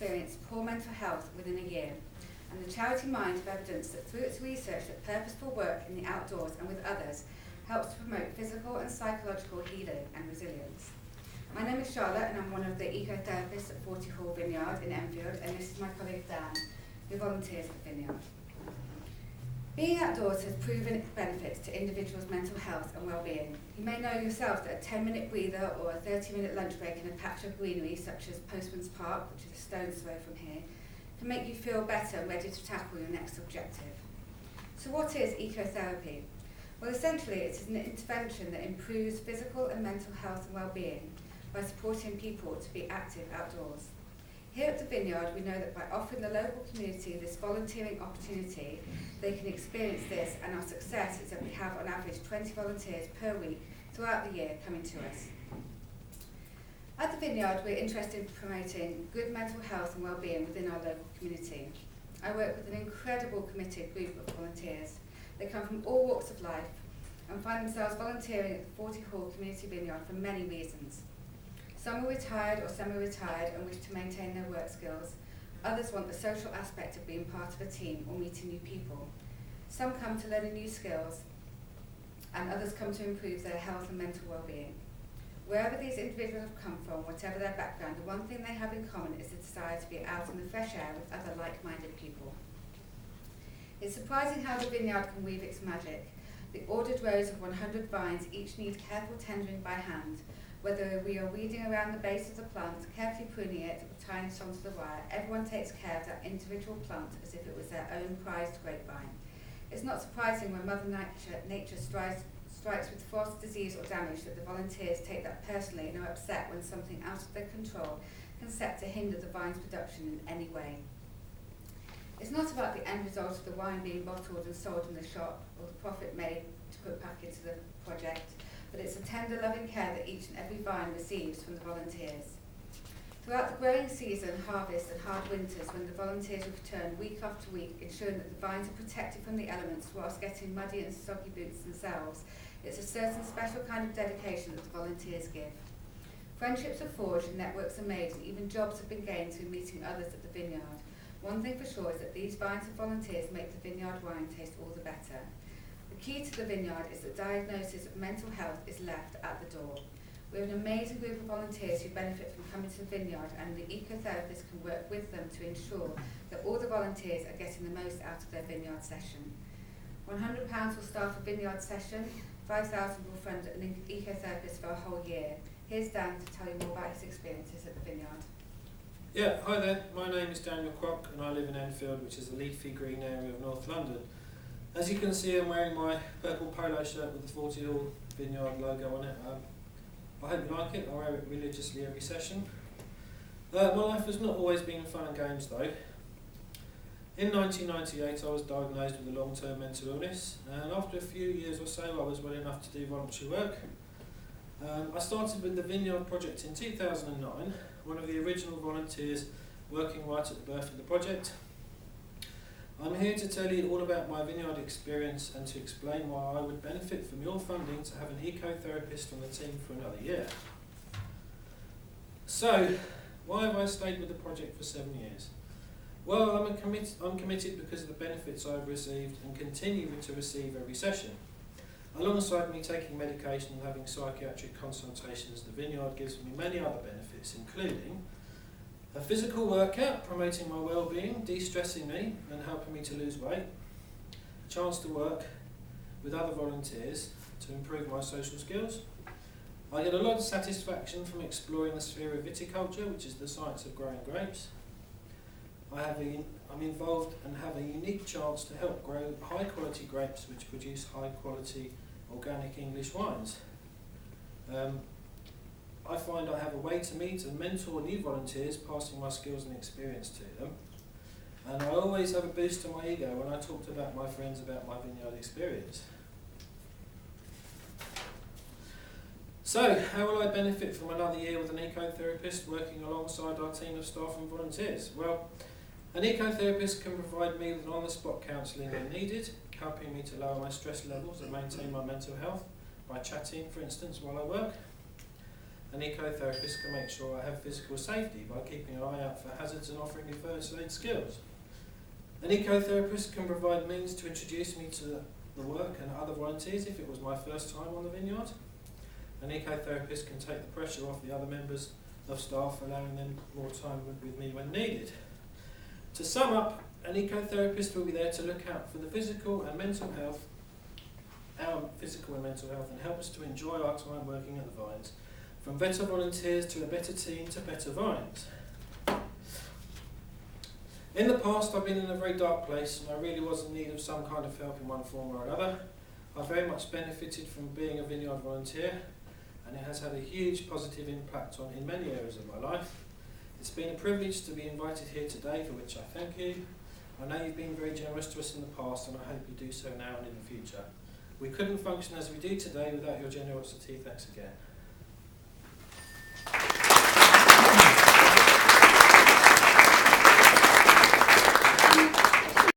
experienced poor mental health within a year, and the charity Mind have evidence that through its research that purposeful work in the outdoors and with others helps to promote physical and psychological healing and resilience. My name is Charlotte, and I'm one of the ecotherapists at 40 Hall Vineyard in Enfield, and this is my colleague Dan, who volunteers at Vineyard. Being outdoors has proven benefits to individuals' mental health and well-being. You may know yourself that a 10-minute breather or a 30-minute lunch break in a patch of greenery, such as Postman's Park, which is a stone's throw from here, can make you feel better and ready to tackle your next objective. So what is ecotherapy? Well, essentially, it's an intervention that improves physical and mental health and well-being by supporting people to be active outdoors. Here at the Vineyard, we know that by offering the local community this volunteering opportunity, they can experience this, and our success is that we have on average 20 volunteers per week throughout the year coming to us. At the Vineyard, we're interested in promoting good mental health and well-being within our local community. I work with an incredible committed group of volunteers. They come from all walks of life and find themselves volunteering at the 40 Hall Community Vineyard for many reasons. Some are retired or semi-retired and wish to maintain their work skills. Others want the social aspect of being part of a team or meeting new people. Some come to learn new skills, and others come to improve their health and mental well-being. Wherever these individuals have come from, whatever their background, the one thing they have in common is the desire to be out in the fresh air with other like-minded people. It's surprising how the Vineyard can weave its magic. The ordered rows of 100 vines each need careful tendering by hand. Whether we are weeding around the base of the plant, carefully pruning it, or tying it onto the wire, everyone takes care of that individual plant as if it was their own prized grapevine. It's not surprising when Mother Nature strikes with frost, disease or damage that the volunteers take that personally and are upset when something out of their control can set to hinder the vine's production in any way. It's not about the end result of the wine being bottled and sold in the shop or the profit made to put back into the project, but it's the tender, loving care that each and every vine receives from the volunteers. Throughout the growing season, harvest and hard winters, when the volunteers return week after week, ensuring that the vines are protected from the elements whilst getting muddy and soggy boots themselves, it's a certain special kind of dedication that the volunteers give. Friendships are forged and networks are made, and even jobs have been gained through meeting others at the Vineyard. One thing for sure is that these vines of volunteers make the Vineyard wine taste all the better. The key to the Vineyard is that diagnosis of mental health is left at the door. We have an amazing group of volunteers who benefit from coming to the Vineyard, and the ecotherapist can work with them to ensure that all the volunteers are getting the most out of their Vineyard session. £100 will start a Vineyard session, £5,000 will fund an ecotherapist for a whole year. Here's Dan to tell you more about his experiences at the Vineyard. Yeah, hi there, my name is Daniel Crock and I live in Enfield, which is a leafy green area of North London. As you can see, I'm wearing my purple polo shirt with the 40 Hall Vineyard logo on it. I hope you like it. I wear it religiously every session. My life has not always been fun and games though. In 1998 I was diagnosed with a long-term mental illness, and after a few years or so I was well enough to do voluntary work. I started with the Vineyard project in 2009, one of the original volunteers working right at the birth of the project. I'm here to tell you all about my Vineyard experience and to explain why I would benefit from your funding to have an ecotherapist on the team for another year. So, why have I stayed with the project for 7 years? Well, I'm committed because of the benefits I've received and continue to receive every session. Alongside me taking medication and having psychiatric consultations, the Vineyard gives me many other benefits, including a physical workout promoting my well-being, de-stressing me and helping me to lose weight, a chance to work with other volunteers to improve my social skills. I get a lot of satisfaction from exploring the sphere of viticulture, which is the science of growing grapes. I'm involved and have a unique chance to help grow high quality grapes which produce high quality organic English wines. I find I have a way to meet and mentor new volunteers, passing my skills and experience to them. And I always have a boost to my ego when I talked about my friends about my Vineyard experience. So, how will I benefit from another year with an ecotherapist working alongside our team of staff and volunteers? Well, an ecotherapist can provide me with on-the-spot counselling when needed, helping me to lower my stress levels and maintain my mental health by chatting, for instance, while I work. an ecotherapist can make sure I have physical safety by keeping an eye out for hazards and offering me first aid skills. An ecotherapist can provide means to introduce me to the work and other volunteers if it was my first time on the vineyard. An ecotherapist can take the pressure off the other members of staff, allowing them more time with me when needed. To sum up, an ecotherapist will be there to look out for the physical and mental health, our physical and mental health, and help us to enjoy our time working at the vines, from better volunteers to a better team to better vines. In the past, I've been in a very dark place, and I really was in need of some kind of help in one form or another. I very much benefited from being a vineyard volunteer, and it has had a huge positive impact in many areas of my life. It's been a privilege to be invited here today, for which I thank you. I know you've been very generous to us in the past, and I hope you do so now and in the future. We couldn't function as we do today without your generosity. Thanks again.